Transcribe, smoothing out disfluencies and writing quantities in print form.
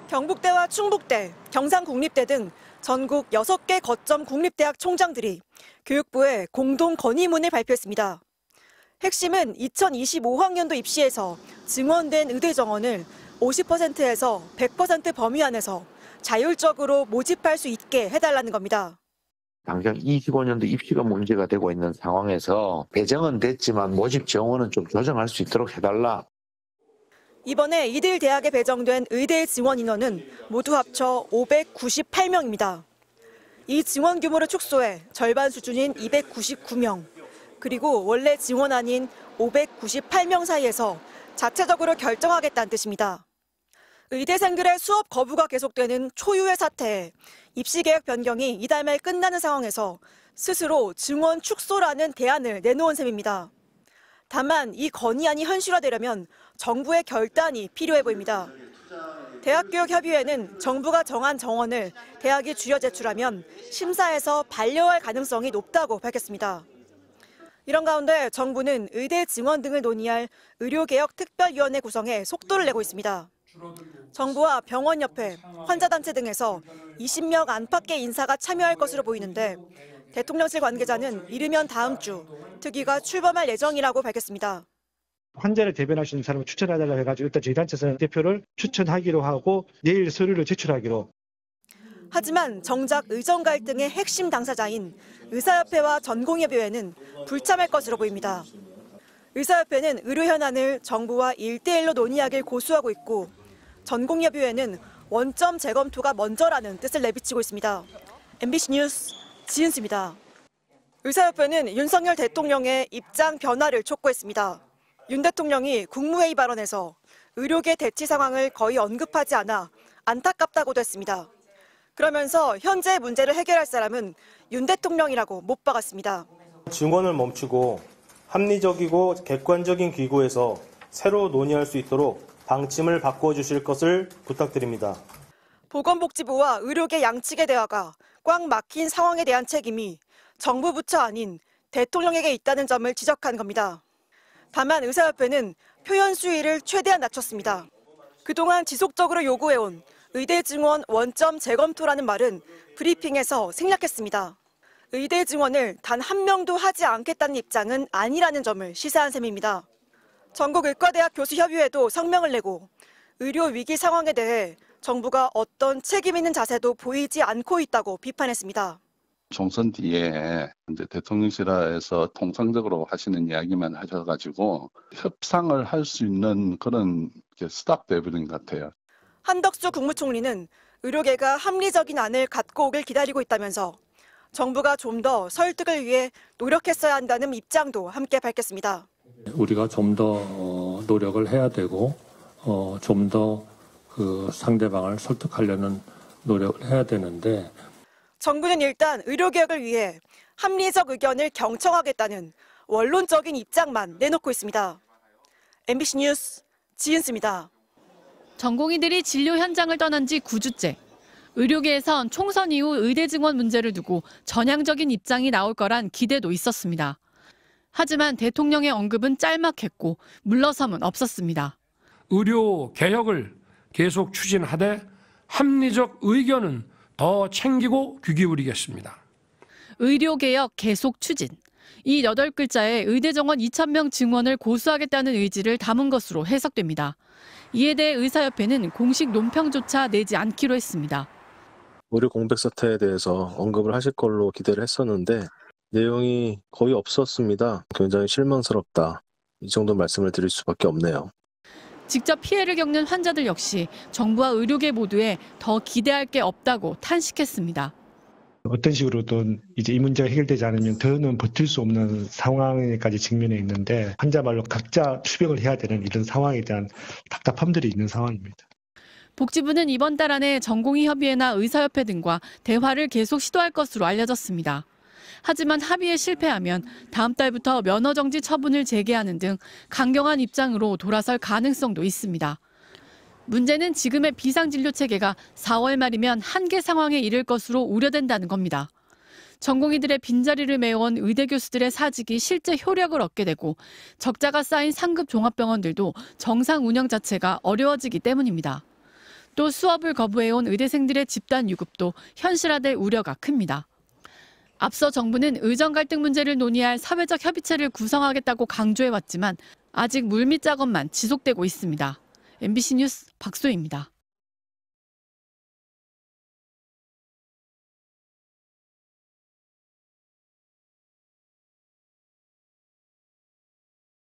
경북대와 충북대, 경상국립대 등 전국 6개 거점 국립대학 총장들이 교육부에 공동 건의문을 발표했습니다. 핵심은 2025학년도 입시에서 증원된 의대 정원을 50%에서 100% 범위 안에서 자율적으로 모집할 수 있게 해달라는 겁니다. 당장 25년도 입시가 문제가 되고 있는 상황에서 배정은 됐지만 모집 정원은 좀 조정할 수 있도록 해달라. 이번에 이들 대학에 배정된 의대 증원 인원은 모두 합쳐 598명입니다. 이 증원 규모를 축소해 절반 수준인 299명, 그리고 원래 증원 아닌 598명 사이에서 자체적으로 결정하겠다는 뜻입니다. 의대생들의 수업 거부가 계속되는 초유의 사태에 입시 계획 변경이 이달 말 끝나는 상황에서 스스로 증원 축소라는 대안을 내놓은 셈입니다. 다만 이 건의안이 현실화되려면 정부의 결단이 필요해 보입니다. 대학교육협의회는 정부가 정한 정원을 대학이 줄여 제출하면 심사에서 반려할 가능성이 높다고 밝혔습니다. 이런 가운데 정부는 의대 증원 등을 논의할 의료개혁 특별위원회 구성에 속도를 내고 있습니다. 정부와 병원협회, 환자단체 등에서 20명 안팎의 인사가 참여할 것으로 보이는데 대통령실 관계자는 이르면 다음 주 특위가 출범할 예정이라고 밝혔습니다. 환자를 대변할 수 있는 사람을 추천하달라고 해가지고 일단 저희 단체에서는 대표를 추천하기로 하고 내일 서류를 제출하기로. 하지만 정작 의정 갈등의 핵심 당사자인 의사협회와 전공의협의회는 불참할 것으로 보입니다. 의사협회는 의료 현안을 정부와 1대1로 논의하길 고수하고 있고 전공의협의회는 원점 재검토가 먼저라는 뜻을 내비치고 있습니다. MBC 뉴스 지은수입니다. 의사협회는 윤석열 대통령의 입장 변화를 촉구했습니다. 윤 대통령이 국무회의 발언에서 의료계 대치 상황을 거의 언급하지 않아 안타깝다고도 했습니다. 그러면서 현재 문제를 해결할 사람은 윤 대통령이라고 못 박았습니다. 증원을 멈추고 합리적이고 객관적인 기구에서 새로 논의할 수 있도록 방침을 바꿔주실 것을 부탁드립니다. 보건복지부와 의료계 양측의 대화가 꽉 막힌 상황에 대한 책임이 정부 부처 아닌 대통령에게 있다는 점을 지적한 겁니다. 다만 의사협회는 표현 수위를 최대한 낮췄습니다. 그동안 지속적으로 요구해온 의대 증원 원점 재검토라는 말은 브리핑에서 생략했습니다. 의대 증원을 단 한 명도 하지 않겠다는 입장은 아니라는 점을 시사한 셈입니다. 전국의과대학 교수협의회도 성명을 내고 의료 위기 상황에 대해 정부가 어떤 책임 있는 자세도 보이지 않고 있다고 비판했습니다. 총선 뒤에 이제 대통령실에서 통상적으로 하시는 이야기만 하셔가지고 협상을 할 수 있는 그런 스탑 돼버린 것 같아요. 한덕수 국무총리는 의료계가 합리적인 안을 갖고 오길 기다리고 있다면서 정부가 좀 더 설득을 위해 노력했어야 한다는 입장도 함께 밝혔습니다. 우리가 좀 더 노력을 해야 되고 좀 더 그 상대방을 설득하려는 노력을 해야 되는데 정부는 일단 의료개혁을 위해 합리적 의견을 경청하겠다는 원론적인 입장만 내놓고 있습니다. MBC 뉴스 지은수입니다. 전공의들이 진료 현장을 떠난 지 9주째. 의료계에선 총선 이후 의대 증원 문제를 두고 전향적인 입장이 나올 거란 기대도 있었습니다. 하지만 대통령의 언급은 짤막했고 물러섬은 없었습니다. 의료 개혁을 계속 추진하되 합리적 의견은 더 챙기고 귀 기울이겠습니다. 의료개혁 계속 추진. 이 8글자에 의대 정원 2,000명 증원을 고수하겠다는 의지를 담은 것으로 해석됩니다. 이에 대해 의사협회는 공식 논평조차 내지 않기로 했습니다. 의료 공백 사태에 대해서 언급을 하실 걸로 기대를 했었는데 내용이 거의 없었습니다. 굉장히 실망스럽다. 이 정도 말씀을 드릴 수밖에 없네요. 직접 피해를 겪는 환자들 역시 정부와 의료계 모두에 더 기대할 게 없다고 탄식했습니다. 어떤 식으로든 이제 이 문제가 해결되지 않으면 더는 버틸 수 없는 상황에까지 직면해 있는데 환자 말로 각자 추벽을 해야 되는 이런 상황에 대한 답답함들이 있는 상황입니다. 복지부는 이번 달 안에 전공의협의회나 의사협회 등과 대화를 계속 시도할 것으로 알려졌습니다. 하지만 합의에 실패하면 다음 달부터 면허정지 처분을 재개하는 등 강경한 입장으로 돌아설 가능성도 있습니다. 문제는 지금의 비상진료 체계가 4월 말이면 한계 상황에 이를 것으로 우려된다는 겁니다. 전공의들의 빈자리를 메워온 의대 교수들의 사직이 실제 효력을 얻게 되고 적자가 쌓인 상급 종합병원들도 정상 운영 자체가 어려워지기 때문입니다. 또 수업을 거부해온 의대생들의 집단 유급도 현실화될 우려가 큽니다. 앞서 정부는 의정 갈등 문제를 논의할 사회적 협의체를 구성하겠다고 강조해왔지만 아직 물밑 작업만 지속되고 있습니다. MBC 뉴스 박소희입니다.